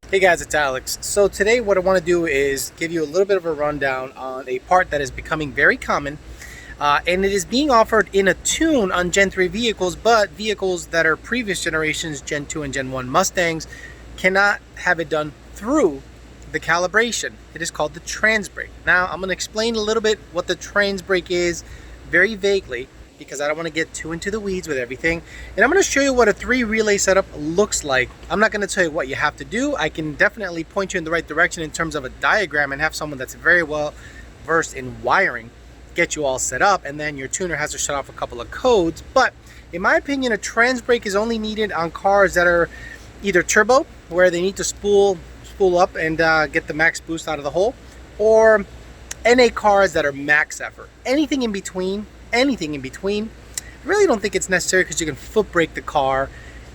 Hey guys, it's Alex. So today what I want to do is give you a little bit of a rundown on a part that is becoming very common, and it is being offered in a tune on Gen 3 vehicles, but vehicles that are previous generations, Gen 2 and Gen 1 Mustangs, cannot have it done through the calibration. It is called the Transbrake. Now I'm going to explain a little bit what the Transbrake is very vaguely, because I don't want to get too into the weeds with everything. And I'm going to show you what a 3 relay setup looks like. I'm not going to tell you what you have to do. I can definitely point you in the right direction in terms of a diagram and have someone that's very well versed in wiring get you all set up, and then your tuner has to shut off a couple of codes. But in my opinion, a Transbrake is only needed on cars that are either turbo, where they need to spool up and get the max boost out of the hole, or NA cars that are max effort. Anything in between, I really don't think it's necessary, because you can foot brake the car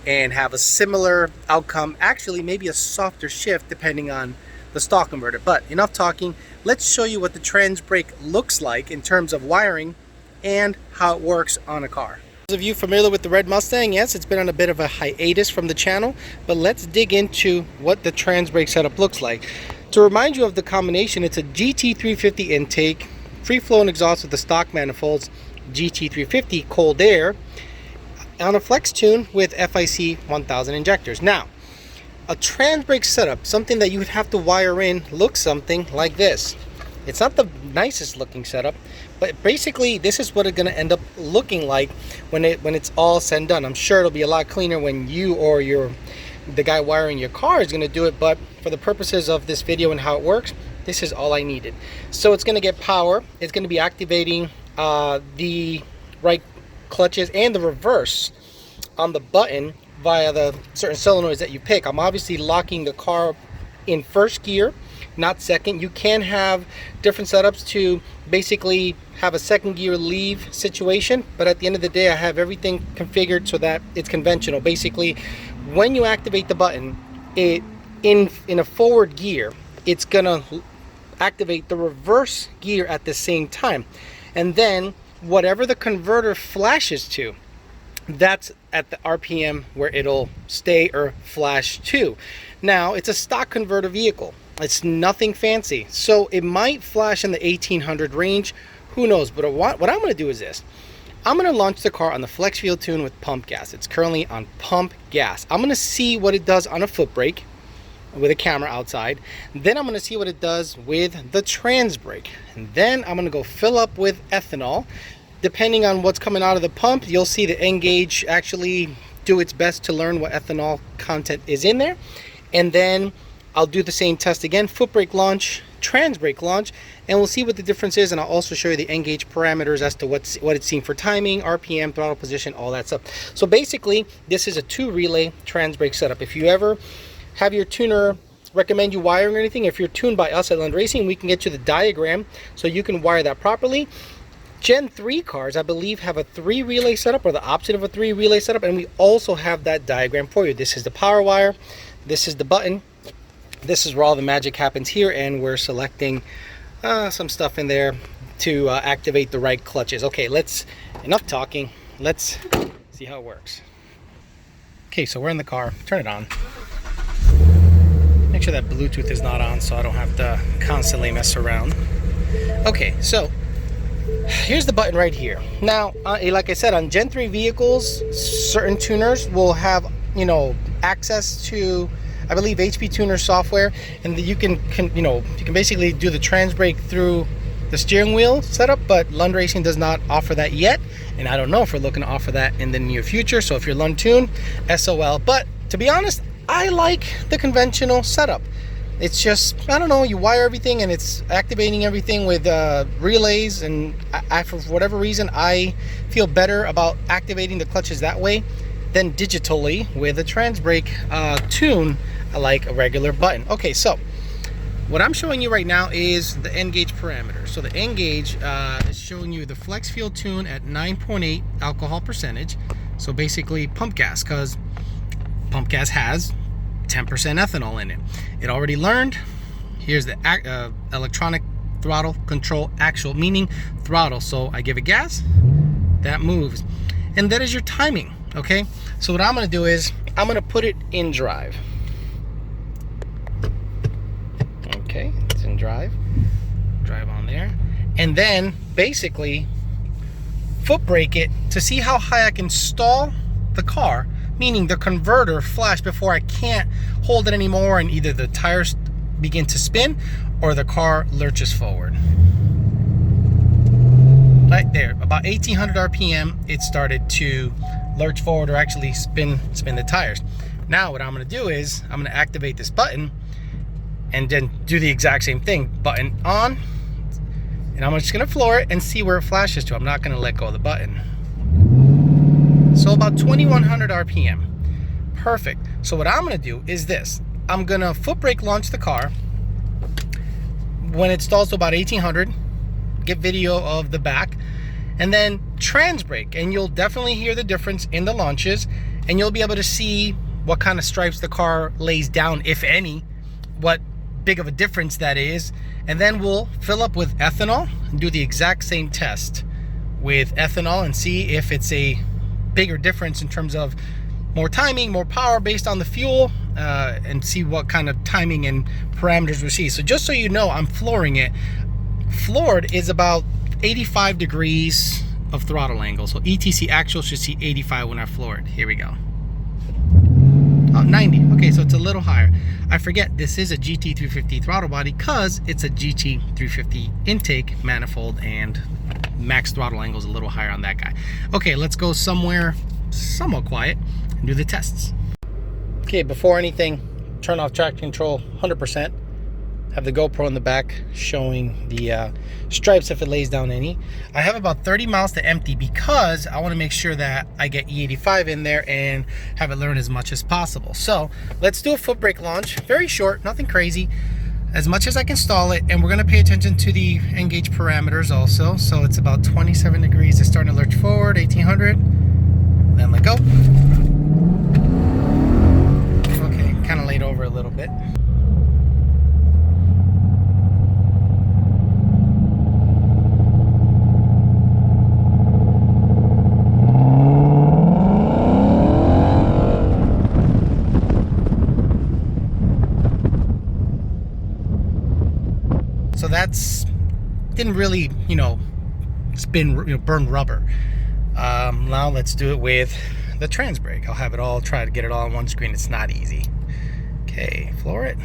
and have a similar outcome, actually maybe a softer shift depending on the stock converter. But enough talking, let's show you what the Transbrake looks like in terms of wiring and how it works on a car. Those of you familiar with the red Mustang, yes, it's been on a bit of a hiatus from the channel, but let's dig into what the Transbrake setup looks like. To remind you of the combination, it's a GT350 intake, free flowing exhaust with the stock manifolds, GT350 cold air, on a flex tune with FIC 1000 injectors. Now, a Transbrake setup, something that you would have to wire in, looks something like this. It's not the nicest looking setup, but basically this is what it's going to end up looking like when it's all said and done. I'm sure it'll be a lot cleaner when you or the guy wiring your car is going to do it, but for the purposes of this video and how it works, this is all I needed. So it's going to get power. It's going to be activating the right clutches and the reverse on the button via the certain solenoids that you pick. I'm obviously locking the car in first gear, not second. You can have different setups to basically have a second gear leave situation, but at the end of the day, I have everything configured so that it's conventional. Basically, when you activate the button, in a forward gear, it's gonna activate the reverse gear at the same time, and then whatever the converter flashes to, that's at the RPM where it'll stay or flash to. Now, it's a stock converter vehicle. It's nothing fancy, so it might flash in the 1800 range. Who knows? But what I'm going to do is this. I'm going to launch the car on the flex fuel tune with pump gas. It's currently on pump gas. I'm going to see what it does on a foot brake with a camera outside. Then I'm going to see what it does with the Transbrake. And then I'm going to go fill up with ethanol. Depending on what's coming out of the pump, you'll see the N-Gauge actually do its best to learn what ethanol content is in there. And then I'll do the same test again, foot brake launch, Transbrake launch, and we'll see what the difference is. And I'll also show you the N-Gauge parameters as to what it's seeing for timing, RPM, throttle position, all that stuff. So basically, this is a 2 relay Transbrake setup. If you ever have your tuner recommend you wiring or anything, if you're tuned by us at Lund Racing, we can get you the diagram so you can wire that properly. Gen 3 cars, I believe, have a 3 relay setup, or the opposite of a 3 relay setup, and we also have that diagram for you. This is the power wire, this is the button, this is where all the magic happens here, and we're selecting some stuff in there to activate the right clutches. Okay, enough talking, let's see how it works. Okay, so we're in the car, turn it on. Make sure that Bluetooth is not on so I don't have to constantly mess around. Okay, so here's the button right here. Now, like I said, on Gen 3 vehicles, certain tuners will have, access to, I believe, HP Tuner software, and you can basically do the Transbrake through the steering wheel setup, but Lund Racing does not offer that yet, and I don't know if we're looking to offer that in the near future. So if you're Lund tuned, SOL. But to be honest, I like the conventional setup. It's just, I don't know, you wire everything and it's activating everything with relays, and for whatever reason I feel better about activating the clutches that way than digitally with a Transbrake tune like a regular button. Okay, so what I'm showing you right now is the N-Gauge parameter. So the N-Gauge is showing you the flex fuel tune at 9.8 alcohol percentage. So basically pump gas, because pump gas has 10% ethanol in it. It already learned. Here's the electronic throttle control actual, meaning throttle. So I give it gas, that moves. And that is your timing, okay? So what I'm gonna do is I'm gonna put it in drive. Okay, it's in drive. Drive on there. And then basically foot brake it to see how high I can stall the car, meaning the converter flash before I can't hold it anymore and either the tires begin to spin or the car lurches forward. Right there, about 1800 RPM, it started to lurch forward or actually spin the tires. Now what I'm going to do is I'm going to activate this button and then do the exact same thing. Button on, and I'm just going to floor it and see where it flashes to. I'm not going to let go of the button. So about 2100 RPM. Perfect. So what I'm going to do is this. I'm going to foot brake launch the car. When it stalls to about 1800, get video of the back, and then Transbrake, and you'll definitely hear the difference in the launches, and you'll be able to see what kind of stripes the car lays down, if any, what big of a difference that is. And then we'll fill up with ethanol and do the exact same test with ethanol and see if it's a bigger difference in terms of more timing, more power based on the fuel, and see what kind of timing and parameters we see. So just so you know, I'm flooring it. Floored is about 85 degrees of throttle angle. So ETC actual should see 85 when I floor it. Here we go. Oh, 90. Okay, so it's a little higher. I forget this is a GT350 throttle body because it's a GT350 intake manifold and max throttle angle is a little higher on that guy. Okay, let's go somewhere somewhat quiet and do the tests. Okay, before anything, turn off traction control 100%. Have the GoPro in the back showing the stripes if it lays down any. I have about 30 miles to empty because I want to make sure that I get E85 in there and have it learn as much as possible. So let's do a foot brake launch. Very short, nothing crazy. As much as I can stall it, and we're going to pay attention to the engage parameters also. So it's about 27 degrees. It's starting to lurch forward, 1800. Then let go. Okay, kind of laid over a little bit. So that's didn't really, spin, burn rubber. Now let's do it with the Transbrake. I'll have it all, try to get it all on one screen. It's not easy. Okay, floor it.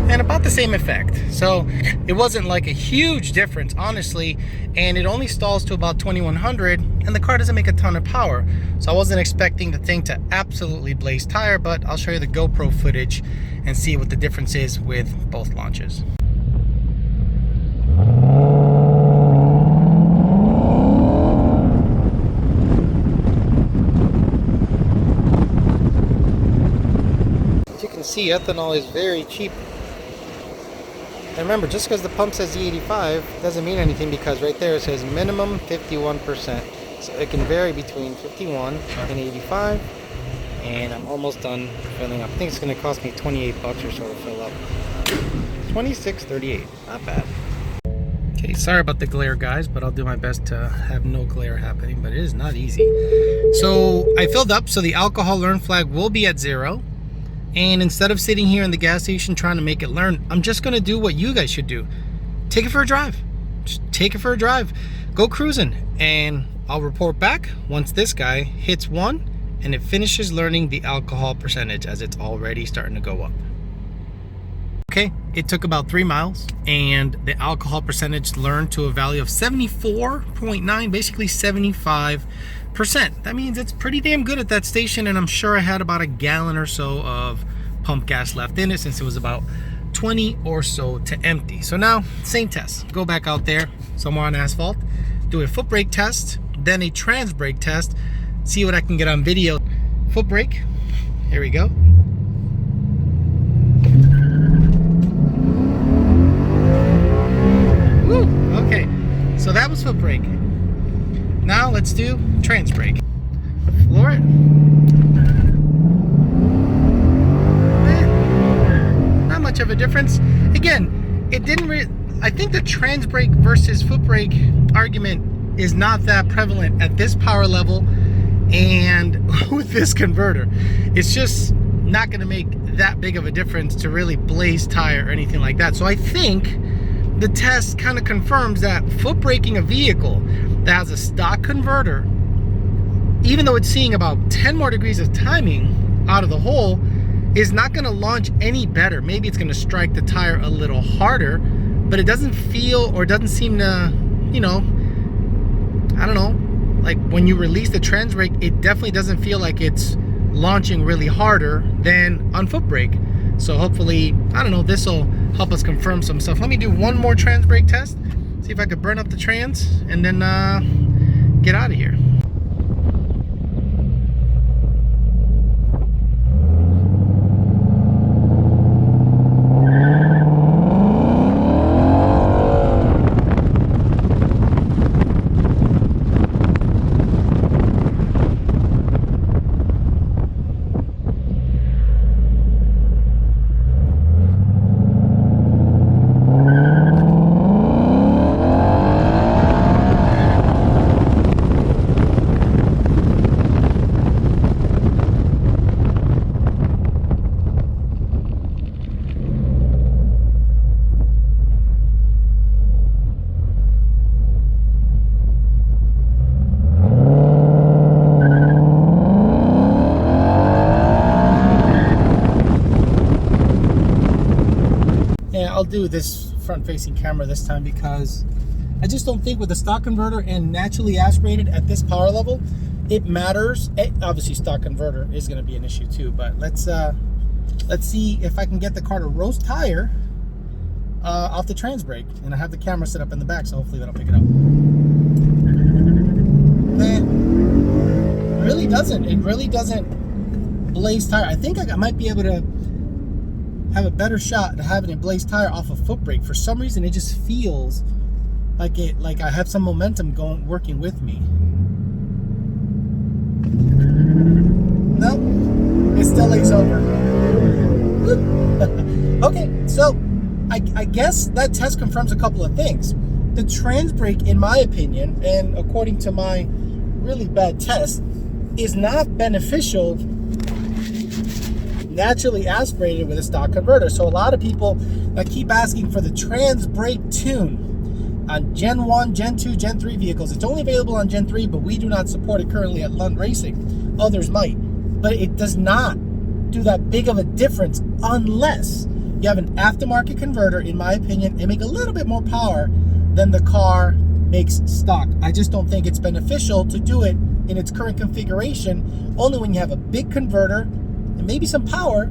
And about the same effect. So it wasn't like a huge difference, honestly, and it only stalls to about 2100, and the car doesn't make a ton of power. So I wasn't expecting the thing to absolutely blaze tire, but I'll show you the GoPro footage and see what the difference is with both launches. As you can see, ethanol is very cheap. And remember, just because the pump says E85 doesn't mean anything, because right there it says minimum 51%. So it can vary between 51 and 85. And I'm almost done filling up. I think it's going to cost me 28 bucks or so to fill up. 26.38, not bad. Okay, sorry about the glare, guys, but I'll do my best to have no glare happening, but it is not easy. So I filled up, so the alcohol learn flag will be at 0. And instead of sitting here in the gas station trying to make it learn, I'm just going to do what you guys should do. Take it for a drive. Just take it for a drive. Go cruising, and I'll report back once this guy hits 1 and it finishes learning the alcohol percentage, as it's already starting to go up. Okay, it took about 3 miles and the alcohol percentage learned to a value of 74.9, basically 75%. That means it's pretty damn good at that station, and I'm sure I had about a gallon or so of pump gas left in it, since it was about 20 or so to empty. So now, same test. Go back out there somewhere on asphalt, do a foot brake test, then a Transbrake test, see what I can get on video. Foot brake, here we go. Woo, okay, so that was foot brake. Now let's do Transbrake. Floor it. Not much of a difference. Again, it didn't I think the Transbrake versus foot brake argument is not that prevalent at this power level and with this converter. It's just not going to make that big of a difference to really blaze tire or anything like that. So I think the test kind of confirms that foot braking a vehicle that has a stock converter, even though it's seeing about 10 more degrees of timing out of the hole, is not going to launch any better. Maybe it's going to strike the tire a little harder, but it doesn't feel or doesn't seem to, you know, I don't know, like when you release the Transbrake, it definitely doesn't feel like it's launching really harder than on foot brake. So hopefully, I don't know, this will help us confirm some stuff. Let me do one more Transbrake test, see if I could burn up the trans, and then get out of here. I'll do this front-facing camera this time because I just don't think with the stock converter and naturally aspirated at this power level, it matters. Obviously, stock converter is going to be an issue too, but let's see if I can get the car to roast tire off the Transbrake, and I have the camera set up in the back, so hopefully that'll pick it up. It really doesn't. It really doesn't blaze tire. I think I might be able to have a better shot at having it blaze tire off a foot brake. For some reason, it just feels like I have some momentum working with me. Nope, it still lays over. Okay, so I guess that test confirms a couple of things. The Transbrake, in my opinion, and according to my really bad test, is not beneficial naturally aspirated with a stock converter. So a lot of people that keep asking for the Transbrake tune on Gen 1, Gen 2, Gen 3 vehicles. It's only available on Gen 3, but we do not support it currently at Lund Racing. Others might. But it does not do that big of a difference unless you have an aftermarket converter, in my opinion, and make a little bit more power than the car makes stock. I just don't think it's beneficial to do it in its current configuration. Only when you have a big converter and maybe some power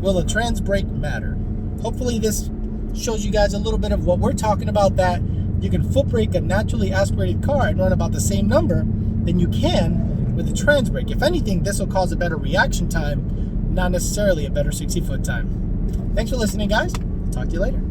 will a Transbrake matter. Hopefully this shows you guys a little bit of what we're talking about, that you can foot brake a naturally aspirated car and run about the same number than you can with a Transbrake. If anything, this will cause a better reaction time, not necessarily a better 60-foot time. Thanks for listening, guys. Talk to you later.